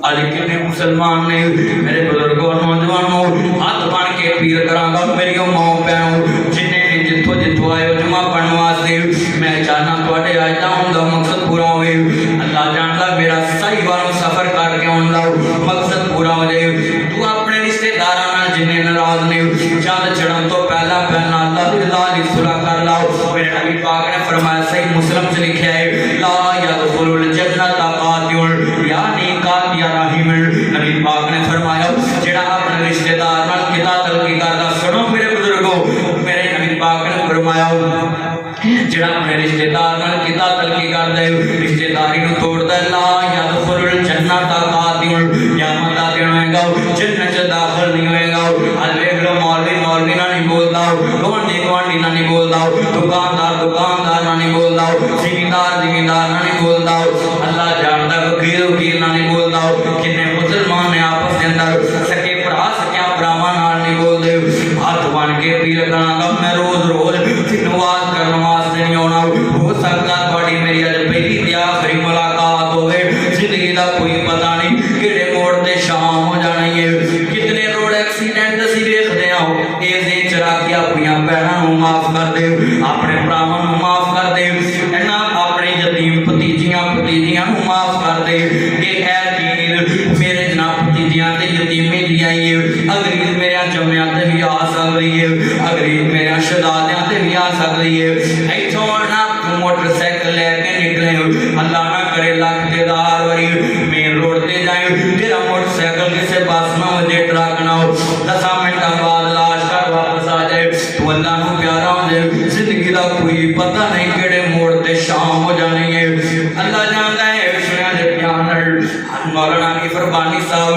अज कितने मुसलमान ने मेरे बुजुर्गों नौजवानों हाथ बन के अपील करांगा मेरी माओ भैनों जिन्हें जिथों जिथों आए हो जुमा पढ़ने वास्ते मैं चाहना थोड़े आज का उनका मकसद पूरा हो अल्लाह जानता मेरा सही वालों सफर करके उनका मकसद पूरा हो जाए तू अपने रिश्तेदार जिन्हें नाराज ने चंद चढ़न तो पहला पहला अल्लाह की सुलह कर लाओ मेरे नबी पाक ने फरमाया सही मुस्लिम से लिखा है ला यदखुलुल जन्नत कातिउल यानी कातिया राहिमुल नबी पाक ने फरमाया जेड़ा अपने रिश्तेदार नाल किता तलकी करदा सुनो मेरे बुजुर्गो मेरे नबी पाक ने फरमाया जेड़ा अपने रिश्तेदार नाल किता तलकी करदा रिश्तेदारी नु तोड़दा ला यदखुलुल जन्नत कातिउल क़यामत दा दिन होएगा जन्नत च दाखिल नहीं होएगा अल देख लो मौलवी ना नहीं बोलदा गुआंढी ना नहीं बोलदा दुकानदार ना नहीं बोलदा जिमींदार ना नहीं बोलदा अल्लाह जानदा वकील ना नहीं बोलदा कितने मुसलमान ने आपस के अंदर सके भरावां नाल नहीं बोलदे हाथ बन के अपील करांगा मैं रोज नमाज करने वास्ते नहीं आना हो सकदा तुहाडी मेरी अज पहली ते आखिरी मुलाकात होवे जिंदगी दा कोई पता नहीं किहड़े मोड़ ते शाम हो जानी है कितने रोड एक्सीडेंट असीं देखदे हां इस दे चला के अपनी भैणां नूं माफ कर दे अपने भरावां नूं माफ कर दे इन्हां अपने यतीम भतीजियां नूं माफ कर दे कि ऐ चीज मेरे जनाब भतीजियां ते यतीमी दी आई है अगली मेरे जम्मियां ते भी आ सकदी है अगली मेरे शहजादियां ते भी आ सकदी है इथों ना मोटरसाइकिल लेके निकले अल्लाह ना करे लाख तेदार वारी मेन रोड ते जाए तेरा मोटरसाइकिल किसी बस ना हो जाए ट्रक ना हो 10 मिनट बाद लाश कर वापस आ जाए तो अल्लाह नूं प्यारा हो जाए जिंदगी दा कोई पता नहीं केड़े मोड़ ते शाम हो जानी है अल्लाह जानदा है सुनिया दे प्यार नाल मौलाना की फरमानी साहब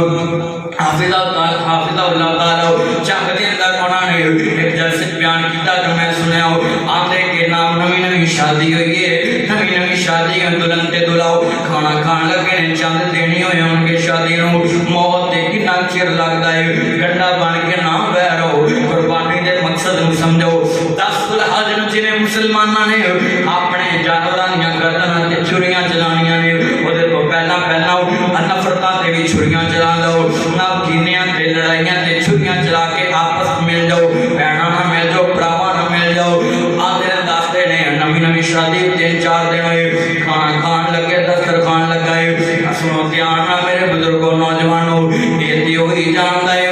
हाफिज़हुल्लाह ताला चक दे अंदर उन्होंने एक जलसे बयान किया जो मैं सुनिया आंदे के नाम नवी शादी हुई है नवी शादी दुल्हन ते दुलाओ खाना खान लगे ने चंद देनी होए उनके शादी नु मौत ते कितना चिर लगदा है गंडा बन के ना बैठो कुर्बानी दे मकसद नु समझो 10 दुल्हज नु जिने मुसलमानां ने अपने जानवरां दी गर्दनां ते छुरियां चलाणियां ने ओदे तो पहला नफरतां ते भी छुरियां चला दो ना कीनियां ते लड़ाइयां ते छुरियां चला के आपस मिल जाओ भैणां ना मिल जाओ भरावां ना मिल जाओ आंदे दसदे ने नवी शादी 3-4 दिन होए खाना खान लगे दस्तरखान लगाए सुनो ध्यान ना मेरे बुजुर्गों नौजवानों ये ते होई जांदा है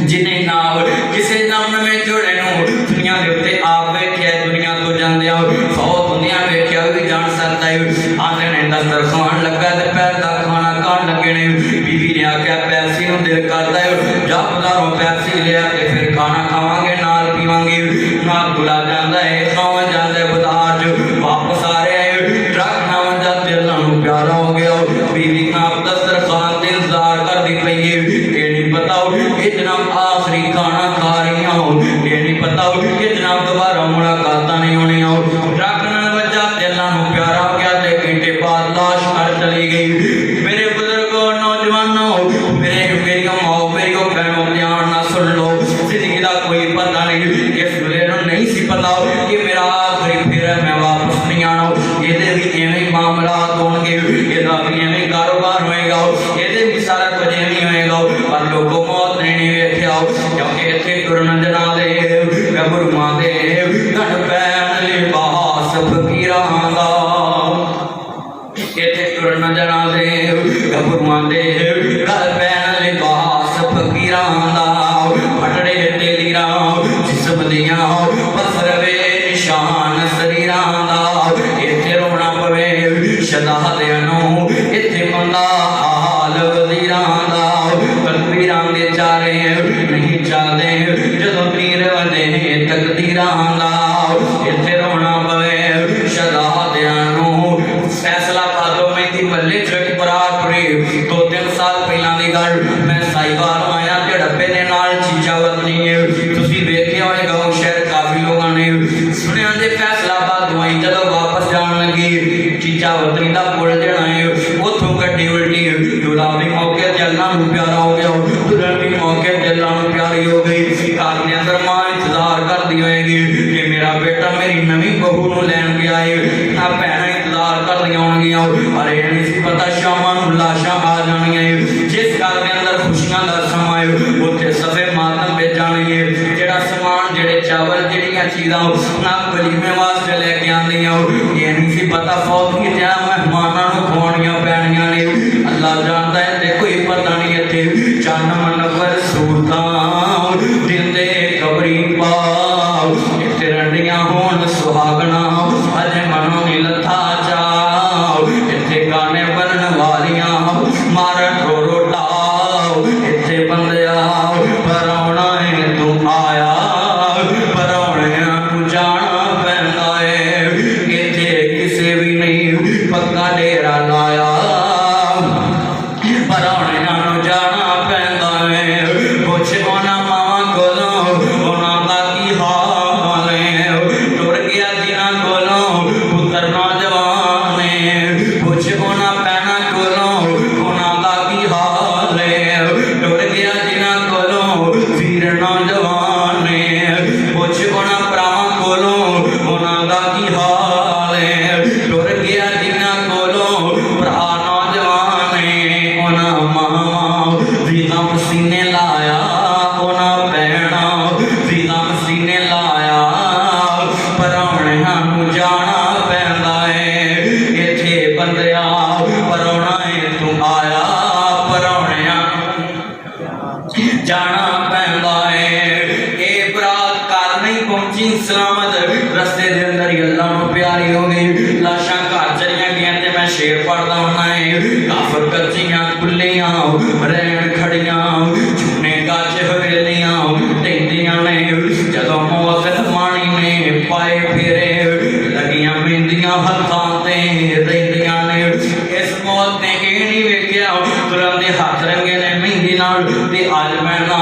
जिन्हें नाल किसे नाम में जोड़े नु दुनिया दे उत्ते आप वेखिया दुनिया तो जांदे आ 100 दुनिया वेखिया भी जान सकदा है आंदे ने दस्तरखान लगा ते पैर दा खाना खान लगे ने बीवी ने आख्या पैसे नु दिल करदा है जा बाजारों पैसे ले आके फिर खाना खावांगे नाल पीवांगे नाल बुला जांदा है खावा जांदा है बाजार च वापस आ रहे हैं ट्रक ना वंदा दिल नाल प्यारा हो गया बीवी ना दस्तरखान ते इंतजार करदी पई है ये नहीं पता ये जनाब आखिरी खाना खा रही हो ये नहीं पता ये जनाब दोबारा मुलाकात नहीं होनी हो ट्रक नाल वजा दिल नाल प्यारा हो गया ते घंटे बाद लाश घर चली गई मेरे बुजुर्गों नौजवानों मेरी माओ मेरी बहनों ध्यान ना सुन लो जिंदगी का कोई पता नहीं इस वेले नहीं सी पता कि मेरा आखिरी फिर है मैं वापस नहीं आना ये भी एवं मामलात होंगे ये भी एवं कारोबार होएगा ये भी सारा कुछ एवं होएगा पर लोगों मौत नहीं वेख्या क्योंकि इतने तुरन जना दे गबरुआं दे घट पैन लिबास फकीरां दा इतने तुरन जना दे गबरुआं दे घट पैन लिबास फकीरां दा फटड़े ते लीरां जिस्म दियां बसर वे निशान शरीरां दा इत्थे रोना पवे शहजादियां नूं इत्थे मंदा हाल वजीरां दा तकदीरां दे चारे नहीं चलदे जदों तीर वंदे तकदीरां दा इत्थे रोना पवे शहजादियां नूं फैसला पादो में दी मल्ले च बरात पड़ी 2-3 साल पहला दी गल मैं साहिवाल आया ते डब्बे दे नाल चीजा वतनी है तुसी वेखिया होएगा शहर काफी लोगों ने सुनिया दे फैसलाबाद होई जदों वापस जान लगी चीजा वतनी दा पुल जड़ा है उथों गड्डी उल्टी दूल्हा भी मौके ते अल्लाह नूं प्यारा हो गया दुल्हन भी मौके ते अल्लाह नूं प्यारी हो गई घर दे अंदर मां इंतजार करदी होएगी कि मेरा बेटा मेरी नवी बहू नूं लैण गया है ना भैणां इंतजार करदियां होणगियां अरे नहीं सी पता शामां नूं लाशां आ जाणियां चीज़ा ना वलीमे वास्ते लैके आंदियां ये नहीं सी पता फौत की त्या मेहमानों को खवानियां पैनियां ने अल्लाह जानता है ते कोई पता नहीं इत्थे चन मनवर सूरतां दिंदे कबरी पाओ इत्थे रंडियां होण सुहागना अजे मनो नी लथा जाओ इत्थे गाने बनन वालियां मारन रो रो टाओ इत्थे बंदिया परौना है तू आया परौणियां नू जाना पैंदा है इत्थे किसे भी नहीं पक्का डेरा लाया परौणियां नू जाना पैंदा है पुछ उन्हां मावां कोलों उन्हां दा की हाल है टुर गया जिन्हां कोलों पुत्तर नौजवान ने पुछ उन्हां भैणां कोलों उन्हां दा की हाल है टुर गया जिन्हां कोलों वीर नौजवान ने पुछ उन्हां भरावां कोलों उन्हां दा की हाल है टुर गया जिन्हां कोलों भरा नौजवान ने उन्हां मावां वीरां सीने लाया उन्हां भैणां वीरां सीने लाया परौणियां नू जाना पैंदा है इत्थे बंदिया परौणा है तू आया परौणियां जाना पैंदा है ये बरात घर नहीं पहुंची सलामत रस्ते दे अंदर ही अल्लाह नू प्यारी हो गई लाशां घर चलियां गईयां ते मैं शेर पढ़दा हुंदा है काफर कच्चियां कुल्लियां रैन खड़ियां झुने गज हवेलियां टेंदियां ने जदों मौत माणी ने पाए फेरे लगियां मेहंदियां हत्थां ते रहिंदियां ने इस मौत ने ये नहीं वेख्या तुरंत दे हत्थ रंगे ने मेहंदी नाल ते अज मैं ना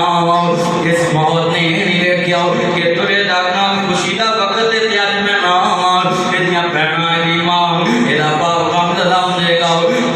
इस मौत ने ये नहीं वेख्या कि तुरे दा काम खुशी दा वक्त ते अज मैं ना इहदियां भैणां दी मां इहदा बाप गम दा होंदेगा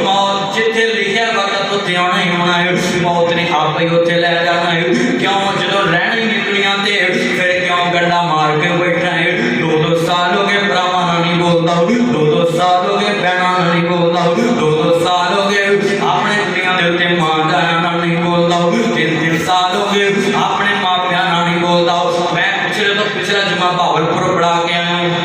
मौत जिथे लिखिया वक्त उत्थे आना ही होना है मौत ने आप ही उत्थे ले जाना है क्यों जदों रहना ही नहीं दुनिया ते फिर क्यों गंडा मार के बैठा है 2-2 साल हो गए भरावां नाल नहीं बोलदा 2-2 साल हो गए भैणां नाल नहीं बोलदा 2-2 साल हो गए अपने दुनिया दे उत्ते मां नाल नहीं बोलदा 3-3 साल हो गए अपने मापियां नाल नहीं बोलदा मैं पिछले तो पिछला जुमा भावलपुर पढ़ा के आया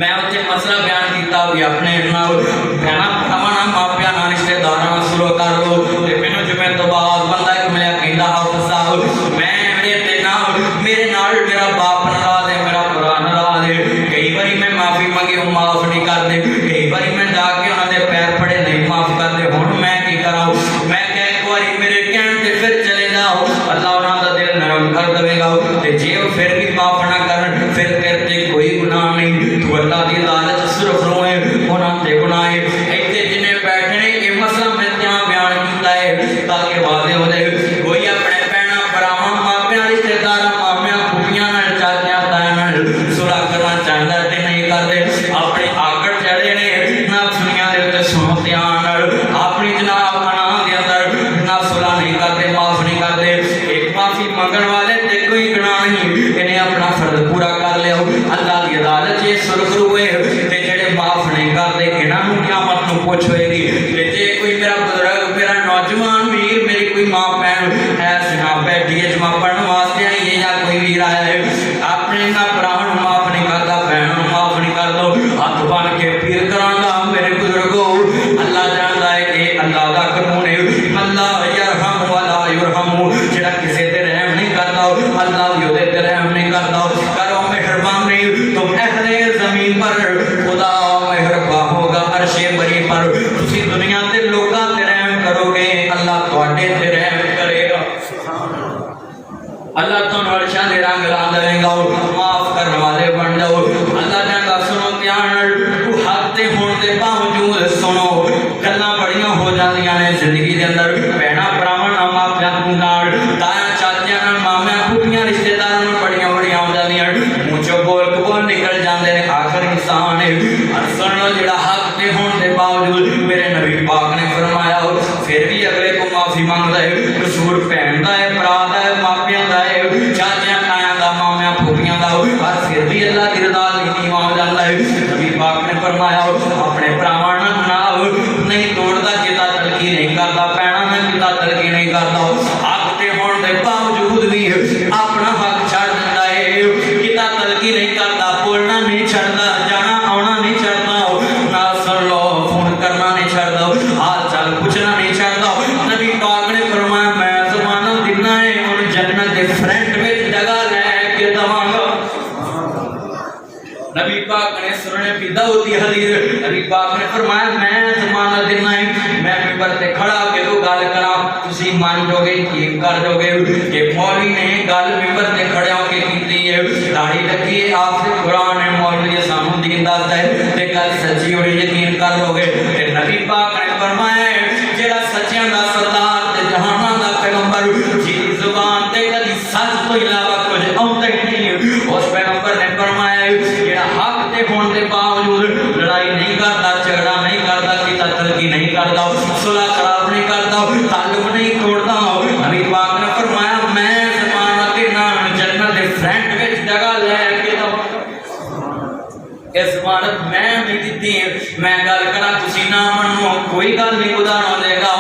मैं उत्थे मसला बयान किया भी अपने नाल भैणां भरावां नाल मापियां नाल रिश्तेदारां नाल सुलह कर लो ते मैनूं जुमे तो बाद बंदा एक मिलिया कहंदा हाफिज़ साहब मैं मेरे नाल मेरा बाप नाराज है मेरा भरा नाराज है कई बारी मैं माफी मंगी वो माफ नहीं करते कई बारी मैं जाके उन्होंने पैर फड़े नहीं माफ करते हुण मैं की करा मैं कह एक बारी मेरे कहण ते फिर चले जाओ अल्लाह उन्हों का दिल नरम कर देगा ते जे वो फिर भी माफ ना करन फिर तेरे ते कोई गुनाह नहीं तू अल्लाह की अदालत सिर्फ रोए उन्हों ते गुनाह है इत्थे जिन्ने बैठने ये मसला मैं त्यां बयान किया है ताकि वादे हो जाए कोई अपने भैणां भरावां मापियां रिश्तेदारां सुलह करना चाहता है नहीं करते अपने आकड़ चढ़े ने नफसियां दे उत्ते सुनो ध्यान अपनी जनाब खाना दे अंदर ना सुलह नहीं करते माफ नहीं करते एक माफी मंगण वाले ते कोई गुनाह नहीं इन्हें अपना फर्ज पूरा कर लिया अल्लाह की अदालत ये सुरखरू है ते जेड़े माफ नहीं करते इन्हां नूं क़यामत नूं पुछ होएगी ते जे कोई मेरा बुजुर्ग मेरा नौजवान वीर मेरी कोई मां भैन है जनाब बैठी है जमा पढ़ने वास्ते आई है या कोई वीर आया है अपने ना भरावां माफ नहीं करता भैनों माफ नहीं कर दो हाथ बन के पीर करांगा मेरे बुजुर्गो अल्लाह जानता है कि अल्लाह का कानून है अल्लाह यरहम वला युरहम जेड़ा किसी ते रहम नहीं करता अल्लाह भी ओदे ते रहम नहीं करता करो मेहरबानी तुम अहले जमीन पर खुदा मेहरबान होगा अर्शे बरी पर तुसी दुनिया ते लोकां ते रहम करोगे अल्लाह तुहाडे ते रहम करेगा अल्लाह तो वर्षा दे रंग ला देगा माफ करने वाले बन जाओ अल्लाह कहता सुनो ध्यान तू हक ते होने के बावजूद सुनो गल्लां बड़ियां हो जांदियां ने जिंदगी दे अंदर भैणां भरावां नाल मापियां नाल ताया चाचियां नाल मामियां फूफियां रिश्तेदारां नाल बड़ियां बड़ियां हो जांदियां मुंह चों बोल निकल जांदे ने आखिर इंसान है हर सुन लो जेड़ा हक ते होने के बावजूद मेरे नबी पाक ने फरमाया फिर भी अगले को माफी मांगदा है कसूर भैन दा है भरा दा है मापियां दा है चाचियां तायां दा मामियां फूफियां दा और फिर भी अल्लाह की रज़ा नहीं हो जाता है नबी पाक ने फरमाया अपने भरावां नाल नहीं तोड़दा किता तलकी नहीं करता भैणां नाल किता तलकी नहीं करता हक ते होने के बावजूद भी अपना हक छड्ड दिंदा है किता तलकी नहीं तुसी मान जोगे यकीन कर जोगे कि मौलवी ने गल मिंबर ते खड़े होके कीती है, दाढ़ी लगी है, आपसे कुरान है, मौलवी सानू दीन दसदा है ते गल सच्ची होनी यकीन कर लोगे। ते नबी पाक ने फरमाया जेड़ा सच्चियां दा सरदार ते जहानां दा पैगंबर जी जुबान ते कदी सच तो इलावा कुछ आउंदा ही नहीं, उस पैगंबर ने फरमाया जेड़ा हक ते होने के बावजूद लड़ाई नहीं करता, झगड़ा नहीं करता, कितातलकी नहीं करता, सुलह खराब नहीं करता, ताल्लुक नहीं तोड़ता। नबी पाक ने फरमाया मैं ज़मानत के नाम जन्नत दे फ्रंट विच जगह लेके दवांगा। इस ज़मानत मैं नहीं दी, मैं गल करा तुसी ना मनो कोई गल नहीं गुजारा देगा।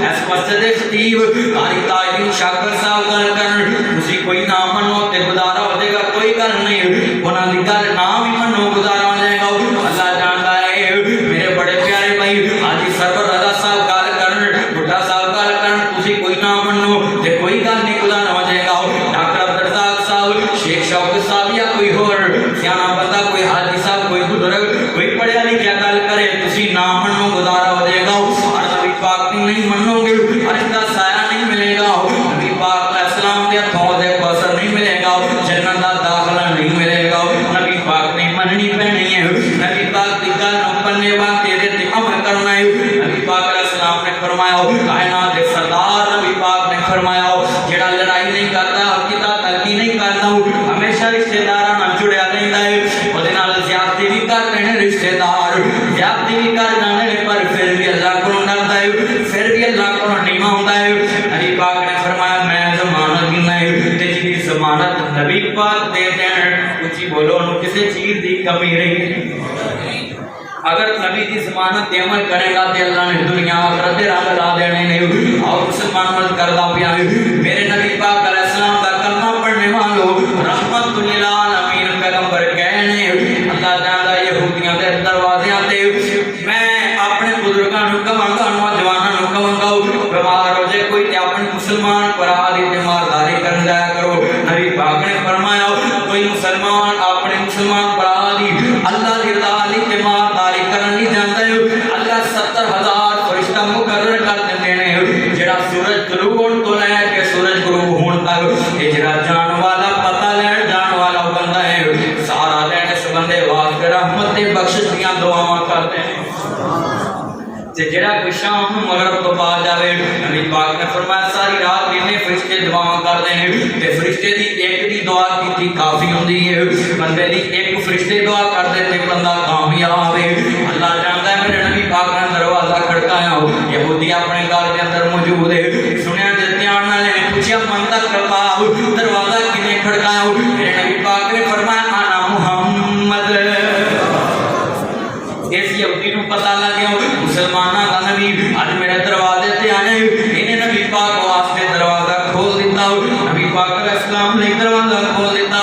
इस मस्जिद दे खतीब कारी ताजदीन शाकर साहब गल करन तुसी कोई ना मनो ते गुजारा हो जाएगा, कोई गल नहीं, उन्हां दी गल ना भी मनो गुजारा हो जाएगा। अल्लाह जानता है मेरे बड़े प्यारे भाई हाजी सरवर रजा साहब गल करन, बुड्ढा साहब गल करन तुसी कोई ना मनो ते कोई गल नहीं गुजारा हो जाएगा। डॉक्टर अब्दुल रज़ाक साहब, शेख शौकत साहब या कोई होर सियाना बंदा, कोई हाजी साहब, कोई बुजुर्ग, कोई पढ़िया लिखिया गल करे तुसी ना मनो गुजारा हो जाएगा। और नबी पाक की नहीं मनोगे अर्श दा साया नहीं मिलेगा, नबी पाक अलैहिस्सलाम दे हथों दे कौसर नहीं मिलेगा, जन्नत दा दाखला नहीं मिलेगा। नबी पाक ने मननी पैनी है, नबी पाक दी गल नु पन्ने बांध तेरे ते अमल करना है। नबी पाक अलैहिस्सलाम ने फरमाया कायनात दे सरदार नबी पाक ने फरमाया जेड़ा लड़ाई नहीं करता, कितातलकी नहीं करता, हमेशा रिश्तेदारां नाल जुड़िया रहंदा है, ओदे नाल ज़्यादती भी कर रहे हैं रिश्तेदार, ज़्यादती भी कर जाने पर फिर भी अल्लाह को डरता है, फिर भी अल्लाह को नीवा होता है। नबी पाक ने फरमाया मैं ज़मानत दी नहीं ते जिहदी ज़मानत नबी पाक दे देन उची बोलो उन्हें किसी चीज़ की कमी नहीं। अगर नबी की ज़मानत देवल करेगा तो अल्लाह ने दुनिया आखिरत दे रंग ला देने नहीं। और मुसलमान मत करदा पिया मेरे नबी पाक अलैहिस्सलाम दा कलमा पढ़ने वालों रहमतुल लिल आलमीन पैगंबर कहने अल्लाह ताला यहूदियों दे दरवाज़ियां ते मैं अपने बुजुर्गां नूं कहांगा, नौजवानां नूं कहांगा बीमार हो जाए कोई ते अपने मुसलमान भरा दी तीमारदारी करन जाया करो। नबी पाक ने फरमाया कोई मुसलमान अपने मुसलमान भरा दी अल्लाह दी रज़ा लई तीमारदारी करन नहीं जांदा है, अल्लाह 70,000 फरिश्ता मुकर्रर कर देंदे ने जेड़ा सूरज तलू होण तो लैके सूरज गुरूब होण तक ये जेड़ा जान वाला पता लैण जान वाला बंदा है सारा दिन इस बंदे वास्ते रहमत ते बख्शिश दियां दुआवां करदे ने। ते जेड़ा कोई शाम नूं मगरिब तो बाद जावे नबी पाक ने फरमाया सारी रात इन्ने फरिश्ते दुआवां करदे ने ते फरिश्ते दी एक दी दुआ कीती काफी हुंदी है, बंदे दी एक फरिश्ते दुआ करदे ते बंदा कामयाब है। अल्लाह जानदा है मेरे नबी पाक ने दरवाजा खड़काया, यहूदी अपने घर के अंदर मौजूद है, सुनिया ते ध्यान नाल पूछया मंदा करबाब दरवाजा किने खड़काया, मेरे नबी पाक ने फरमाया आना मुहम्मद। इस यहूदी को पता लग गया मुसलमाना का नबी आज मेरे दरवाजे से आए, इन्हें नबी पाक वास्ते दरवाजा खोल दिता, नबी पाक अलैहिस्सलाम ने दरवाजा खोल दिता।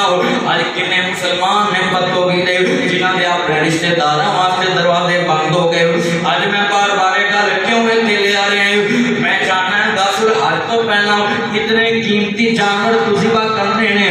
आज कितने मुसलमान ने पत्तों की जिन्हों ने अपने रिश्तेदारों वास्ते दरवाजे बंद हो गए। आज मैं बार बार गल क्यों इतने ले आ रहे हैं, मैं चाहना दस हज तो पहला इतने कीमती जानवर तुसी करने ने,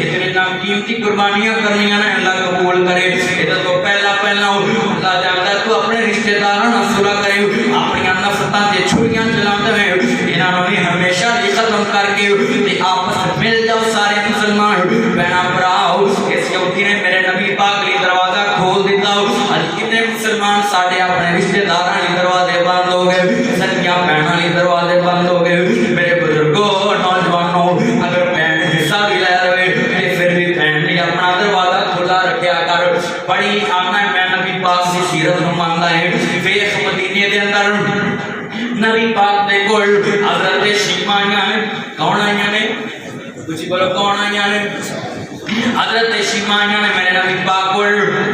इतने नाम कीमती कुर्बानियां करनिया ने अल्लाह कबूल करे। ये तो पहला पहला अल्लाह जानता तू अपने रिश्तेदारों नाल सुलह करे, अपनी नफरतां ते छुरियां चलाते हुए इन्हों ने हमेशा ही खत्म करके ते आपस में मिल जाओ सारे मुसलमान बहना भराओ। इस यहूदी ने मेरे नबी पाक लिए दरवाजा खोल दिता। आज कितने मुसलमान साढ़े अपने रिश्तेदारों के दरवाजे बंद हो गए, सखियां बहनों के दरवाजे बंद हो गए। मेरे बुजुर्गों नौजवानों अगर बहन हिस्सा भी ले रहे तो फिर भी बहन ने अपना दरवाजा खुला रखा कर। बड़ी आना मैं नबी पाक की सीरत को मानता है। वेख मदीने के अंदर नबी पाक के कोल हजरत शीमा आईयां ने, कौन आईयां ने कुछ बोलो कौन आईयां ने, हजरत शीमा आईयां ने मेरे नबी पाक कोल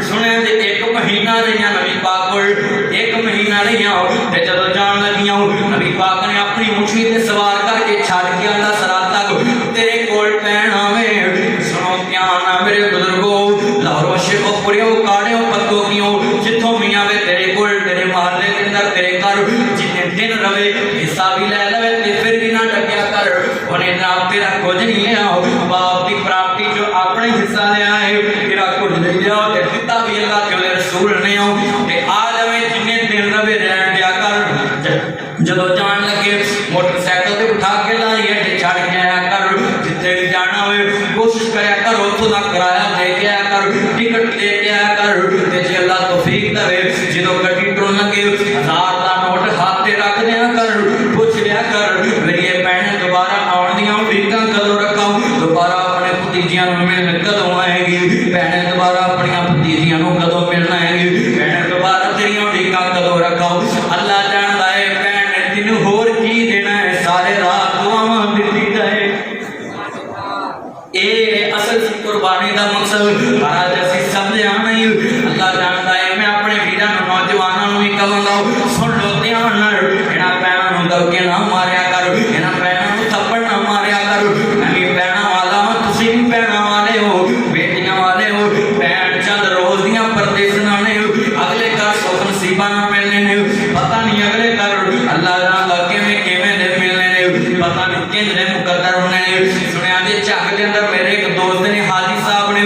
सुने ते एक महीना रहियां नबी पाक कोल, एक महीना रहियां ते जदों जान लगियां नबी पाक ने अपनी मुट्ठी ते सवार करके छड़ के आंदा सरात तक तेरे कोल पैण आवे। सुनो ध्यान ना मेरे बुजुर्गो लाहौरों शेखों पुरियों काड़ियों पत्तों कियों जिथों मियां वे तेरे कोल तेरे महल्ले के अंदर तेरे घर जितने दिन रवे हिस्सा भी ले लवे ते फिर भी ना टक्या कर उन्हें नाम तेरा कुछ नहीं लिया बाप की प्राप्ति जो अपने हिस्सा ले आए तेरा कुछ नहीं लिया ते दिता भी अल्लाह के रसूल ने ते आ जावे जिन्ने दिन रवे रहन दिया कर। जदों जान लगे मोटरसाइकिल ते उतों का किराया दे के आया कर, टिकट दे के आया कर। ते जे अल्लाह तौफीक देवे जो गड्डी टुरन लगे 1000 का नोट हाथ ते रख दिया कर, पूछ लिया कर मेरी भैन दोबारा आउण दियां उम्मीदां कदों रखां, दोबारा अपने भतीजियां नूं मिलण कदों आएगी, भैन दोबारा अपनी भतीजियां नूं कदों मिलना आएगी, भैन दोबारा तेरियां उम्मीदां कदों रखां। अल्लाह जानदा है भैन ने तेनूं होर की देना है, सारे रात दुआवां दित्ती जाए। ए असल कुर्बानी का मकसद महाराज असीं समझिया नहीं। अल्लाह जानता है मैं अपने वीरां नूं नौजवानां नूं भी कहांगा सुन लो ध्यान नाल, इन्हां भैणां नूं दबके ना मारिया करो, इन्हां भैणां नूं थप्पड़ ना मारिया करो। मैं भी भैणां वाला हां, तुसीं भी भैणां वाले हो, बेटियां वाले हो। भैण चंद रोज दियां परदेसनां ने, अगले घर सुख नसीबां नाल मिलने ने, पता नहीं अगले घर अल्लाह जानदा किवें किवें दे मिलने ने, पता नहीं किंदे मुकद्दर होने ने। सुनिया जे झग दे अंदर मेरे एक दोस्त ने हाजी साहब ने,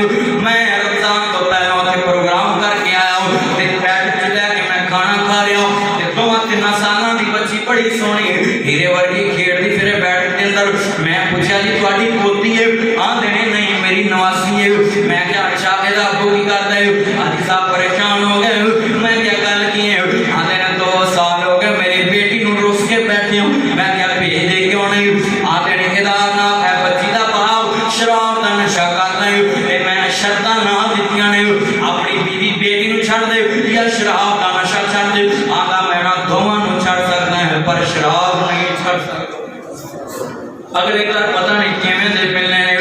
मैं रमजान तो पहले उत्थे प्रोग्राम करके आया हूं ते बैठ के लैके मैं खाना खा रहा हूं ते 2-3 सालां दी बच्ची बड़ी सोहनी हीरे वर्गी खेड़दी फिरे बैठ के अंदर। मैं पूछा जी तुहाडी पोती है? आंदे ने नहीं मेरी नवासी है। मैं क्या अच्छा एदा अब्बू की करदा है? हाजी साहब परेशान हो गए। मैं क्या गल की है? आंदे ने 2 साल हो गए मेरी बेटी नूं रुस के बैठे हूं। मैं क्या भेज दे क्यों नहीं? आंदे ने एदा नाम है बच्ची दा भाव शराब दा नशा करदा है ते मैं शर्तां ना दित्तियां ने अपनी बीवी बेटी नूं छड्ड दे या शराब दा नशा छड्ड दे। आंदा मैं ना दोवां नूं छड्ड सकदा है पर शराब नहीं छड्ड सकदा। अगले घर पता नहीं किवें दे मिलने ने,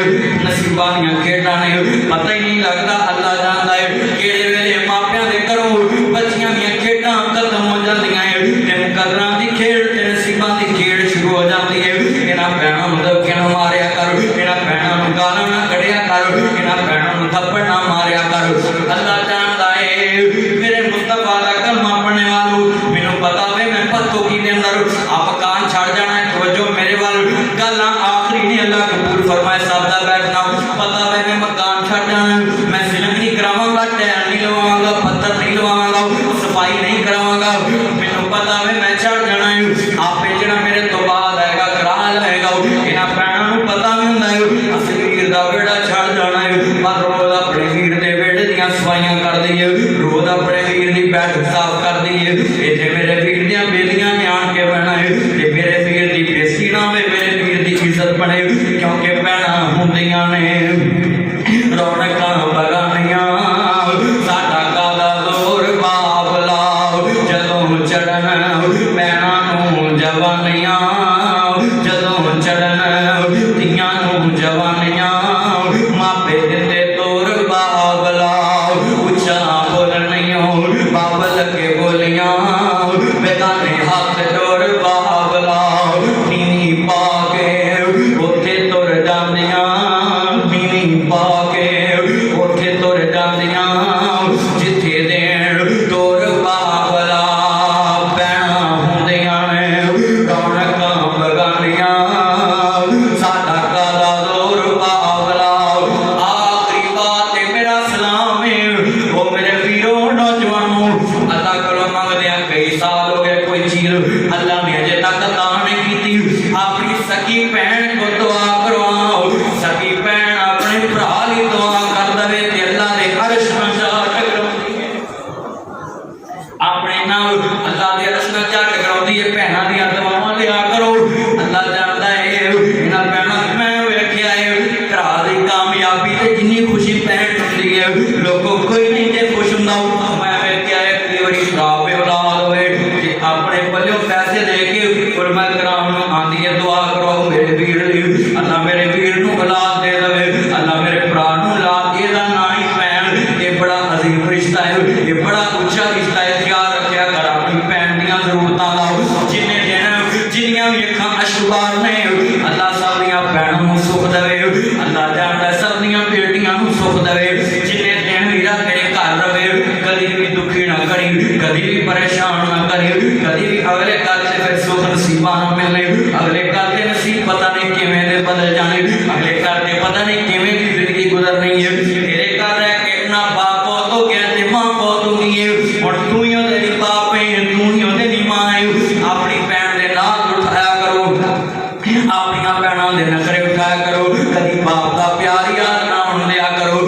नसीबां दीयां खेडां ने, पता ही नहीं लगदा। अल्लाह जानदा है किहड़े वेले मापियां दे घरों बच्चियां दीयां खेडां खत्म हो जांदियां है ते मुकद्दरां दी खेड ते नसीबां दी खेड शुरू हो जाती है। इन्हां भैणां नूं धक्के ना मारिया कर, इन्हां भैणां नूं गालां ना कढ़िया कर, इन्हां भैणां नूं थप्पड़ ना मारिया कर। अल्लाह जानदा है मेरे मुस्तफा दा कलमा पढ़ने वालों, मैनूं पता वे मैं पत्तों की दे अंदर आप कान छड़ जाना है। तवज्जो मेरे वाल गल आखिरी ने अल्लाह कबूल फरमाए। सादा बैठना पता वे मैं मकान छड़ जाना, मैं सिलक नहीं करावांगा, टैल नहीं लवावांगा, पत्थर नहीं लवावांगा, सफाई नहीं करावांगा। मैनूं पता वे मैं छड़ जाना है, आपे जिहड़ा मेरे तो बाद आएगा करा जाएगा। इन्हां भैणां नूं पता भी हुंदा है असीं वीर दा वेड़ा छड़ जाना है, पर रोज अपने वीर दे वेड़े दीयां सफाइयां कर दी है, रोज अपने वीर दी बैठक साफ कर दी है। इत्थे मेरे वीर दीयां बेलियां ने आण के बहना है ते मेरे वीर दी बेइज्जती ना होवे, मेरे वीर दी इज्जत बने, क्योंकि भैणां हुंदियां ने रौनकां बगानियां। साडा काला जोर बाबला जदों चढ़न भैणां नूं जवानियां, जदों चढ़न धीआं नूं जवानियां, मापे दिंदे तोर बाबला उच्चा बोलनियों बाबल के बोलियां, बेगाने हाथ डोर बाबला नीनी पा के उथे तुर जांदियां, नीनी पा के उथे तुर जांदियां, जिथे देण तोर बाबला भैणां हुंदियां ने रौनकां बगानियां। साडा काला जोर बाबला। आखिरी बात है मेरा सलाम है ओ मेरे वीरों नौजवानों, अल्लाह कोलों मंगदे कई साल हो गए, कोई चीज अल्लाह ने अजे तक अता नहीं की। अपनी सकी भैन को दुआ करवाओ, सकी भैन अपने भरा ली दुआ कर दवे ते अल्लाह दे अर्श नाल जा टकराउंदी है, अपने नाल अल्लाह दे अर्श नाल जा टकराउंदी है। भैनां दी दुआवां लिया करो। अल्लाह जानदा है इन्हां भैणां मैं वेखिया है भरा दी कामयाबी ते जिन्नी खुशी भैन हुंदी है लोगों कोई नहीं जे खुश हुंदा। मैं वेखिया है कई वारी खराब औलाद होए ते अपने पल्लियों पैसे दे के उलमा कराम नूं आंदी है दुआ करो मेरे वीर दी, अल्लाह मेरे वीर नूं औलाद दे देवे, अल्लाह मेरे भरा नूं औलाद। एदा ना ही भैन ये बड़ा अजीम रिश्ता है, ये बड़ा उच्चा रिश्ता है। ख्याल रखिया कर अपनी भैन दीयां जरूरतां दा। जिन्ने दिन जिन्नियां भी अखां अशुबार ने अल्लाह सब दीयां भैणां नूं सुख देवे, अल्लाह जानदा सब दीयां बेटियां नूं सुख देवे। जिन्ने दिन वीरा तेरे घर रवे कदी भी दुखी ना करी, कदी भी परेशान ना करी, कदी भी अगले कल से फिर सुख नसीबां ना मिलने, अगले कल के नसीब पता नहीं किवें दे बदल जाने, अगले कल के पता नहीं किवें दी जिंदगी गुजरनी है। तेरे घर रह के ना बाप बहुत हो गया ते मां बहुत हो गई है, हुण तू ही ओहदे दी बाप है, तू ही ओहदे दी मां है। अपनी भैन दे नाल उठाया करो, अपनी भैणां दे नखरे उठाया करो, कदी बाप दा प्यार याद ना होण दिया करो।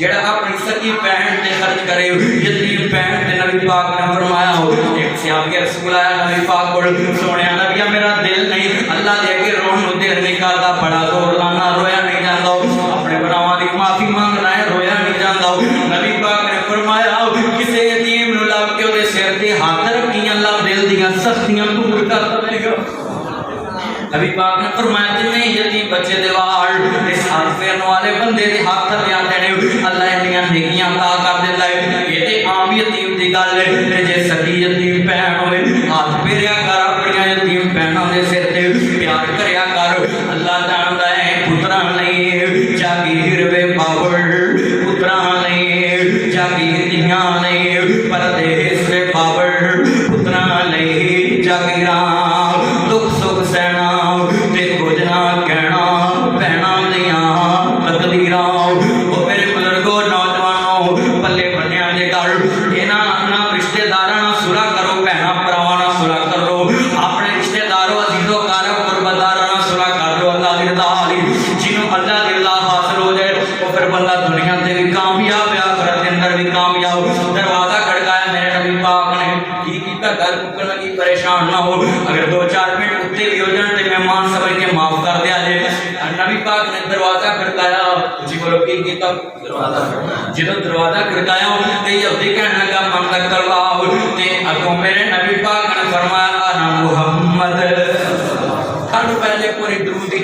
जेड़ा अपनी सकी बहन ते खर्च करे यतीम बहन ते नबी पाक ने फरमाया एक सहाबी रसूल आया नबी पाक को सोने नबी मेरा दिल नहीं अल्लाह दे के रोन नु दिल नहीं करदा बड़ा जोर लाना रोया नहीं जांदा अपने भरावां दी माफी मांगना है रोया नहीं जांदा नबी पाक ने फरमाया किसी यतीम नु लभ के ओदे सिर ते हाथ रखी अल्लाह दिल दियां सख्तियां दूर कर देगा नबी पाक ने फरमाया जिन्ने यतीम बच्चे दे वाल इस हाथ फेरन वाले बंदे दे हाथ ते आते ने अल्लाह इन्नियां नेकियां अता कर देंदा है ये ते आम यतीम दी गल है ते जे सकी यतीम भैन होवे हाथ फेरिया कर अपनी यतीम भैनां दे सिर ते प्यार करया कर अल्लाह जानदा है पुत्रा नहीं जागीर वे बावल पुत्रा नहीं जागीर दियां नहीं परदेस वे बावल पुत्रा नहीं जागीरा दुख सुख सहना ते कुछ ना कहना भैनां दियां तकदीरां ओ मेरे बुजुर्गो नौजवानों पल्ले बन्निया दे गल इन्हां अपना रिश्तेदारां नाल सुलह करो भैनां भरावां नाल सुलह करो अपने रिश्तेदारों अजीजों कारब कुर्बदारां नाल सुलह कर लो अल्लाह दी रज़ा वाली जिन्हों अल्लाह दी रज़ा हासिल हो जाए वो फिर बंदा दुनिया ते भी कामयाब है आखिरत के अंदर भी कामयाब दरवाजा खड़काया मेरे नबी पाक ने की कीता घर मुकन लगी परेशान ना हो अगर 2-4 मिनट उत्ते भी हो जाए तो मेहमान समझ के माफ कर दिया जाए नबी पाक ने दरवाजा खड़काया जी बोलो की कीता जो दरवाजा खड़काया ते यहूदी कहने लगा मन तक करवाओ ते अगों मेरे नबी पाक ने फरमाया अना मुहम्मद पहले पूरी दुरूद